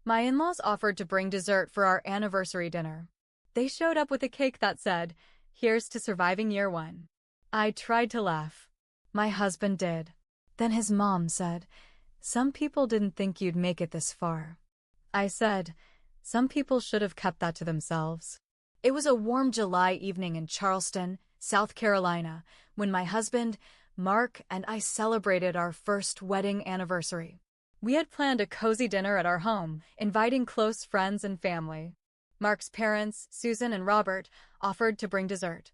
My in-laws offered to bring dessert for our anniversary dinner. They showed up with a cake that said, "Here's to surviving year one." I tried to laugh. My husband did. Then his mom said, "Some people didn't think you'd make it this far." I said, "Some people should have kept that to themselves." It was a warm July evening in Charleston, South Carolina, when my husband, Mark, and I celebrated our first wedding anniversary. We had planned a cozy dinner at our home, inviting close friends and family. Mark's parents, Susan and Robert, offered to bring dessert.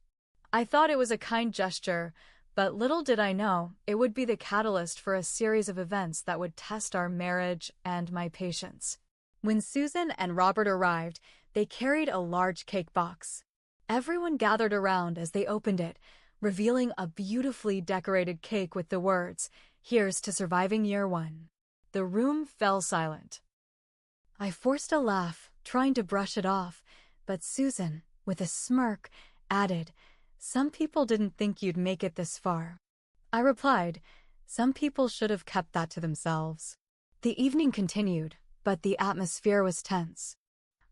I thought it was a kind gesture, but little did I know it would be the catalyst for a series of events that would test our marriage and my patience. When Susan and Robert arrived, they carried a large cake box. Everyone gathered around as they opened it, revealing a beautifully decorated cake with the words, "Here's to surviving year one." The room fell silent. I forced a laugh, trying to brush it off, but Susan, with a smirk, added, "Some people didn't think you'd make it this far." I replied, "Some people should have kept that to themselves." The evening continued, but the atmosphere was tense.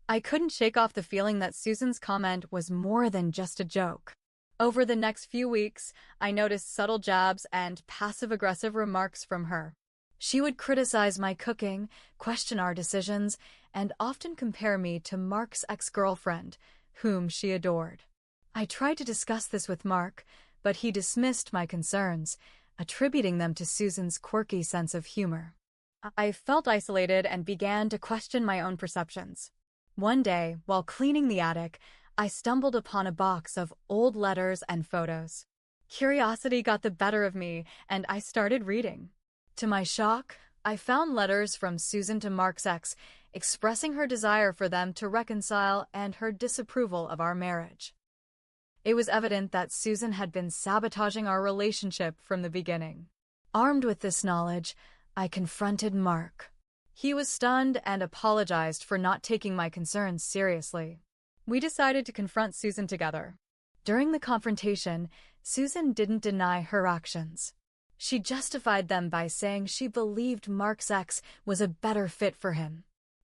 I couldn't shake off the feeling that Susan's comment was more than just a joke. Over the next few weeks, I noticed subtle jabs and passive-aggressive remarks from her. She would criticize my cooking, question our decisions, and often compare me to Mark's ex-girlfriend, whom she adored. I tried to discuss this with Mark, but he dismissed my concerns, attributing them to Susan's quirky sense of humor. I felt isolated and began to question my own perceptions. One day, while cleaning the attic, I stumbled upon a box of old letters and photos. Curiosity got the better of me, and I started reading. To my shock, I found letters from Susan to Mark's ex, expressing her desire for them to reconcile and her disapproval of our marriage. It was evident that Susan had been sabotaging our relationship from the beginning. Armed with this knowledge, I confronted Mark. He was stunned and apologized for not taking my concerns seriously. We decided to confront Susan together. During the confrontation, Susan didn't deny her actions. She justified them by saying she believed Mark's ex was a better fit for him.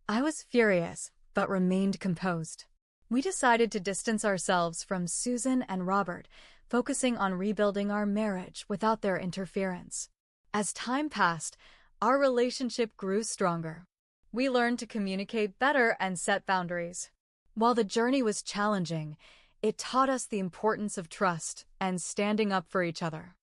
I was furious, but remained composed. We decided to distance ourselves from Susan and Robert, focusing on rebuilding our marriage without their interference. As time passed, our relationship grew stronger. We learned to communicate better and set boundaries. While the journey was challenging, it taught us the importance of trust and standing up for each other.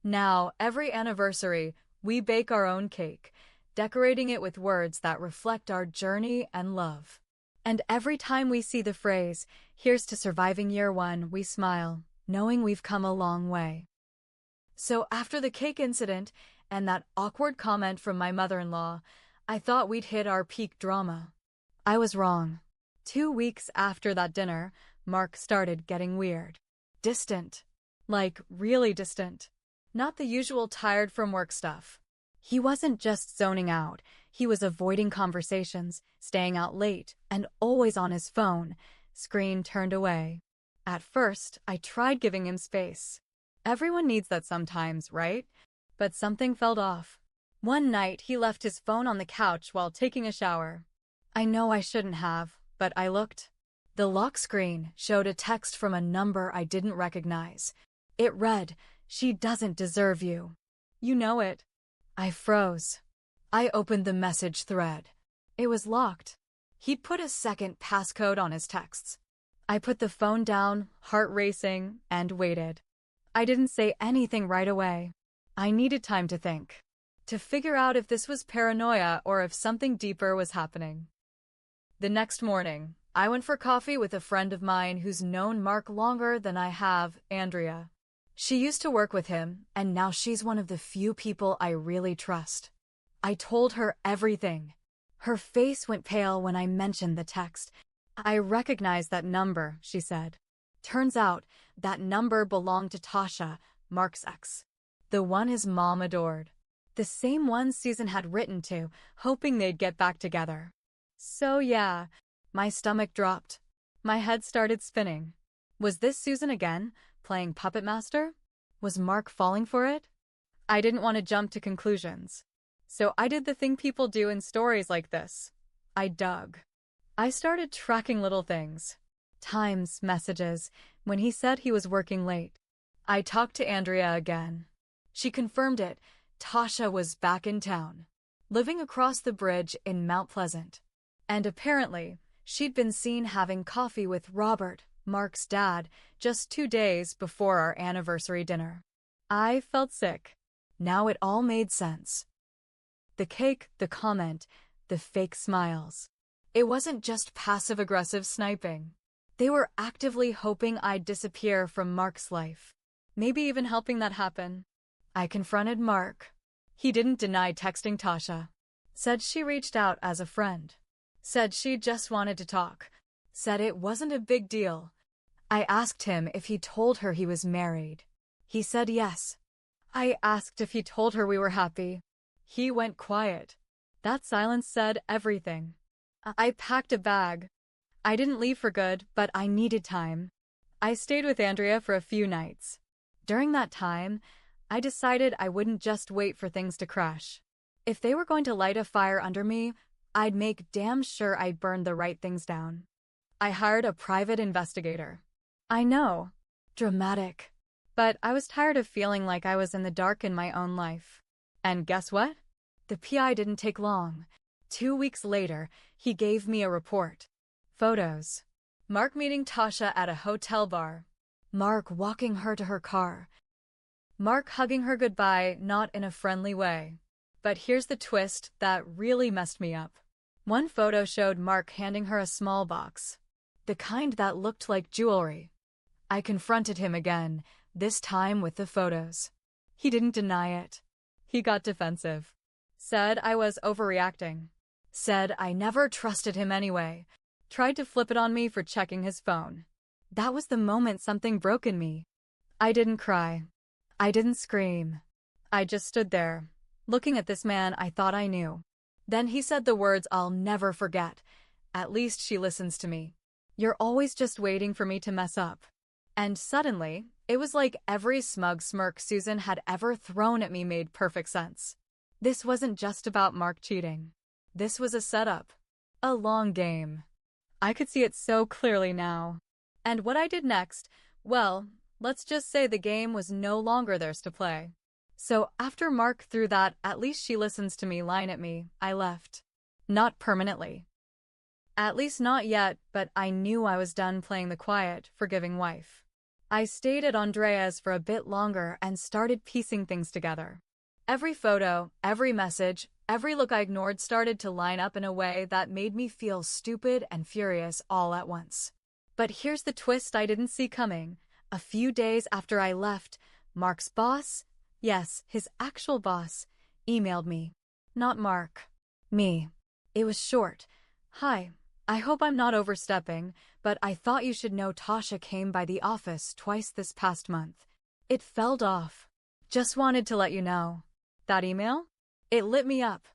Now, every anniversary, we bake our own cake, decorating it with words that reflect our journey and love. And every time we see the phrase, "Here's to surviving year one," we smile, knowing we've come a long way. So after the cake incident and that awkward comment from my mother-in-law, I thought we'd hit our peak drama. I was wrong. 2 weeks after that dinner, Mark started getting weird. Distant. Like, really distant. Not the usual tired from work stuff. He wasn't just zoning out, he was avoiding conversations, staying out late, and always on his phone, screen turned away. At first, I tried giving him space. Everyone needs that sometimes, right? But something felt off. One night, he left his phone on the couch while taking a shower. I know I shouldn't have, but I looked. The lock screen showed a text from a number I didn't recognize. It read, "She doesn't deserve you." You know it. I froze. I opened the message thread. It was locked. He'd put a second passcode on his texts. I put the phone down, heart racing, and waited. I didn't say anything right away. I needed time to think, to figure out if this was paranoia or if something deeper was happening. The next morning, I went for coffee with a friend of mine who's known Mark longer than I have, Andrea. She used to work with him, and now she's one of the few people I really trust. I told her everything. Her face went pale when I mentioned the text. "I recognize that number," she said. Turns out, that number belonged to Tasha, Mark's ex. The one his mom adored. The same one Susan had written to, hoping they'd get back together. So yeah, my stomach dropped. My head started spinning. Was this Susan again, playing puppet master? Was Mark falling for it? I didn't want to jump to conclusions. So I did the thing people do in stories like this. I dug. I started tracking little things. Times, messages, when he said he was working late. I talked to Andrea again. She confirmed it. Tasha was back in town, living across the bridge in Mount Pleasant. And apparently, she'd been seen having coffee with Robert, Mark's dad, just 2 days before our anniversary dinner. I felt sick. Now it all made sense. The cake, the comment, the fake smiles. It wasn't just passive-aggressive sniping. They were actively hoping I'd disappear from Mark's life. Maybe even helping that happen. I confronted Mark. He didn't deny texting Tasha. Said she reached out as a friend. Said she just wanted to talk. Said it wasn't a big deal. I asked him if he told her he was married. He said yes. I asked if he told her we were happy. He went quiet. That silence said everything. I packed a bag. I didn't leave for good, but I needed time. I stayed with Andrea for a few nights. During that time, I decided I wouldn't just wait for things to crash. If they were going to light a fire under me, I'd make damn sure I burned the right things down. I hired a private investigator. I know. Dramatic. But I was tired of feeling like I was in the dark in my own life. And guess what? The PI didn't take long. 2 weeks later, he gave me a report. Photos. Mark meeting Tasha at a hotel bar. Mark walking her to her car. Mark hugging her goodbye, not in a friendly way. But here's the twist that really messed me up. One photo showed Mark handing her a small box. The kind that looked like jewelry. I confronted him again, this time with the photos. He didn't deny it. He got defensive. Said I was overreacting. Said I never trusted him anyway. Tried to flip it on me for checking his phone. That was the moment something broke in me. I didn't cry. I didn't scream. I just stood there, looking at this man I thought I knew. Then he said the words I'll never forget. At least she listens to me. You're always just waiting for me to mess up. And suddenly, it was like every smug smirk Susan had ever thrown at me made perfect sense. This wasn't just about Mark cheating. This was a setup. A long game. I could see it so clearly now. And what I did next, well, let's just say the game was no longer theirs to play. So after Mark threw that "at least she listens to me" line at me, I left. Not permanently. At least not yet, but I knew I was done playing the quiet, forgiving wife. I stayed at Andrea's for a bit longer and started piecing things together. Every photo, every message, every look I ignored started to line up in a way that made me feel stupid and furious all at once. But here's the twist I didn't see coming. A few days after I left, Mark's boss, yes, his actual boss, emailed me. Not Mark. Me. It was short. Hi, I hope I'm not overstepping, but I thought you should know Tasha came by the office twice this past month. It fell off. Just wanted to let you know. That email? It lit me up.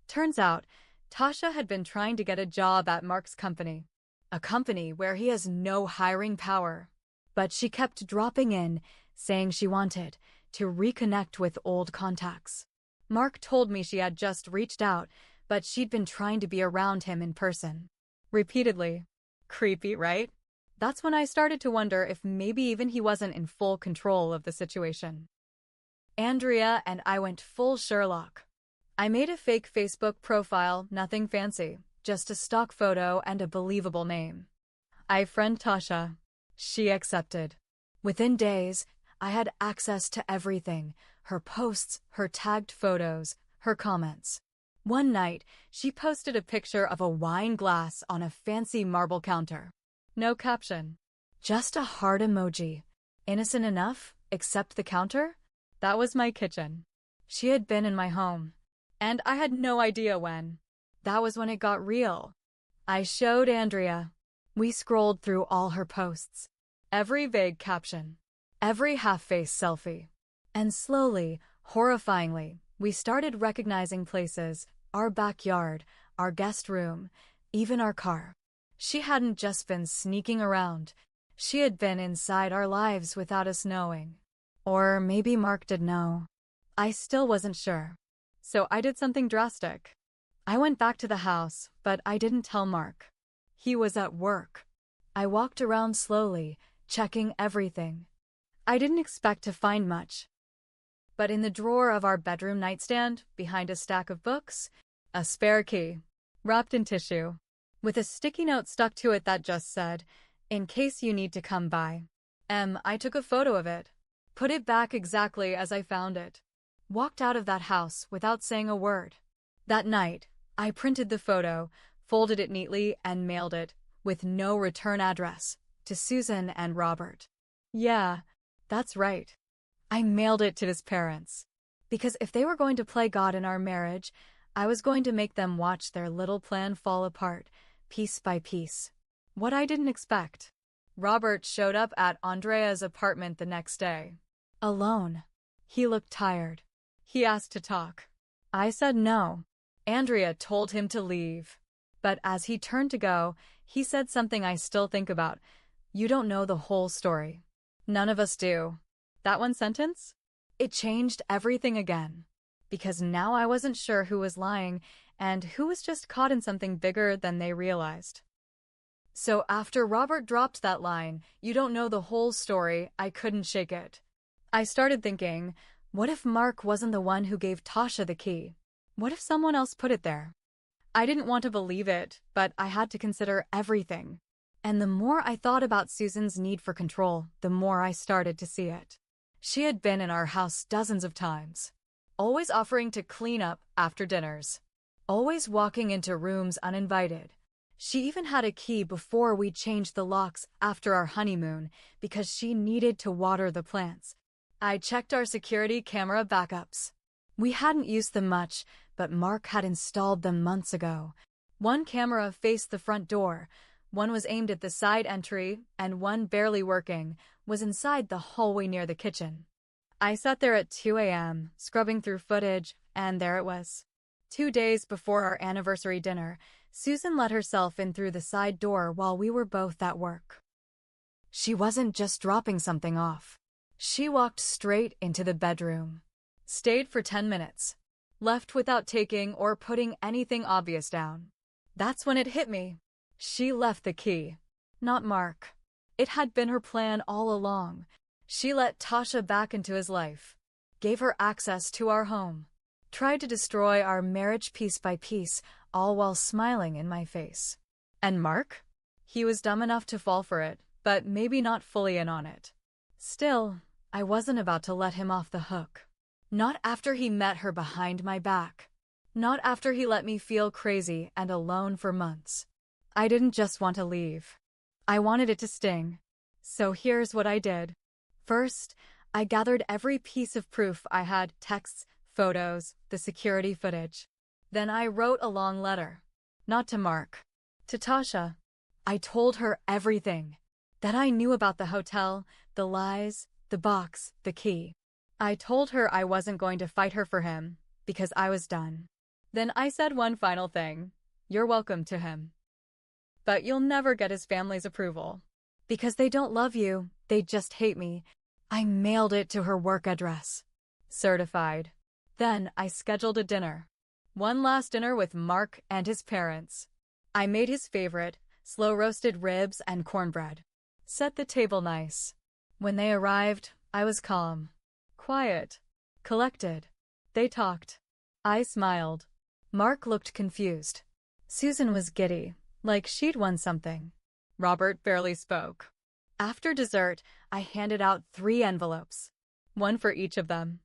Turns out, Tasha had been trying to get a job at Mark's company. A company where he has no hiring power. But she kept dropping in, saying she wanted to reconnect with old contacts. Mark told me she had just reached out, but she'd been trying to be around him in person. Repeatedly. Creepy, right? That's when I started to wonder if maybe even he wasn't in full control of the situation. Andrea and I went full Sherlock. I made a fake Facebook profile, nothing fancy, just a stock photo and a believable name. I friend Tasha. She accepted. Within days, I had access to everything, her posts, her tagged photos, her comments. One night, she posted a picture of a wine glass on a fancy marble counter. No caption. Just a heart emoji. Innocent enough, except the counter? That was my kitchen. She had been in my home. And I had no idea when. That was when it got real. I showed Andrea. We scrolled through all her posts. Every vague caption. Every half-faced selfie. And slowly, horrifyingly, we started recognizing places, our backyard, our guest room, even our car. She hadn't just been sneaking around. She had been inside our lives without us knowing. Or maybe Mark did know. I still wasn't sure. So I did something drastic. I went back to the house, but I didn't tell Mark. He was at work. I walked around slowly, checking everything. I didn't expect to find much. But in the drawer of our bedroom nightstand, behind a stack of books, a spare key, wrapped in tissue, with a sticky note stuck to it that just said, "In case you need to come by." I took a photo of it, put it back exactly as I found it, walked out of that house without saying a word. That night, I printed the photo, folded it neatly, and mailed it, with no return address, to Susan and Robert. Yeah, that's right. I mailed it to his parents. Because if they were going to play God in our marriage, I was going to make them watch their little plan fall apart, piece by piece. What I didn't expect. Robert showed up at Andrea's apartment the next day. Alone. He looked tired. He asked to talk. I said no. Andrea told him to leave. But as he turned to go, he said something I still think about. "You don't know the whole story." None of us do. That one sentence? It changed everything again. Because now I wasn't sure who was lying and who was just caught in something bigger than they realized. So after Robert dropped that line, "You don't know the whole story," I couldn't shake it. I started thinking, what if Mark wasn't the one who gave Tasha the key? What if someone else put it there? I didn't want to believe it, but I had to consider everything. And the more I thought about Susan's need for control, the more I started to see it. She had been in our house dozens of times, always offering to clean up after dinners, always walking into rooms uninvited. She even had a key before we changed the locks after our honeymoon because she needed to water the plants. I checked our security camera backups. We hadn't used them much, but Mark had installed them months ago. One camera faced the front door, one was aimed at the side entry, and one, barely working, was inside the hallway near the kitchen. I sat there at 2 a.m., scrubbing through footage, and there it was. 2 days before our anniversary dinner, Susan let herself in through the side door while we were both at work. She wasn't just dropping something off. She walked straight into the bedroom, stayed for 10 minutes, left without taking or putting anything obvious down. That's when it hit me. She left the key, not Mark. It had been her plan all along. She let Tasha back into his life, gave her access to our home, tried to destroy our marriage piece by piece, all while smiling in my face. And Mark? He was dumb enough to fall for it, but maybe not fully in on it. Still, I wasn't about to let him off the hook. Not after he met her behind my back. Not after he let me feel crazy and alone for months. I didn't just want to leave. I wanted it to sting. So here's what I did. First, I gathered every piece of proof I had: texts, photos, the security footage. Then I wrote a long letter. Not to Mark. To Tasha. I told her everything. That I knew about the hotel, the lies, the box, the key. I told her I wasn't going to fight her for him, because I was done. Then I said one final thing. "You're welcome to him. But you'll never get his family's approval. Because they don't love you, they just hate me." I mailed it to her work address. Certified. Then I scheduled a dinner. One last dinner with Mark and his parents. I made his favorite, slow-roasted ribs and cornbread. Set the table nice. When they arrived, I was calm. Quiet. Collected. They talked. I smiled. Mark looked confused. Susan was giddy, like she'd won something. Robert barely spoke. After dessert, I handed out 3 envelopes. One for each of them.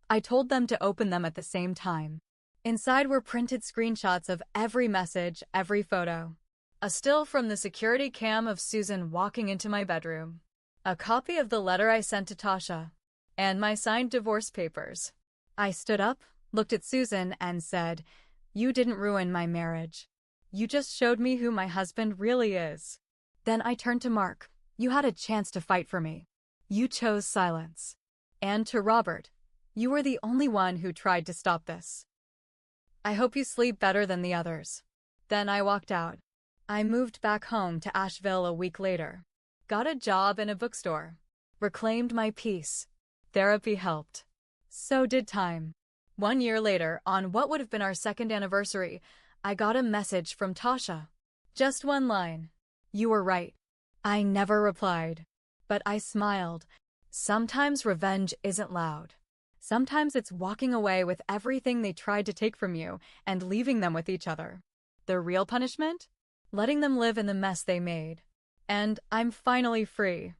I told them to open them at the same time. Inside were printed screenshots of every message, every photo. A still from the security cam of Susan walking into my bedroom. A copy of the letter I sent to Tasha. And my signed divorce papers. I stood up, looked at Susan, and said, "You didn't ruin my marriage. You just showed me who my husband really is." Then I turned to Mark. "You had a chance to fight for me. You chose silence." And to Robert, "You were the only one who tried to stop this. I hope you sleep better than the others." Then I walked out. I moved back home to Asheville a week later. Got a job in a bookstore. Reclaimed my peace. Therapy helped. So did time. 1 year later, on what would have been our 2nd anniversary, I got a message from Tasha. Just one line. You were right. I never replied. But I smiled. Sometimes revenge isn't loud. Sometimes it's walking away with everything they tried to take from you and leaving them with each other. The real punishment? Letting them live in the mess they made. And I'm finally free.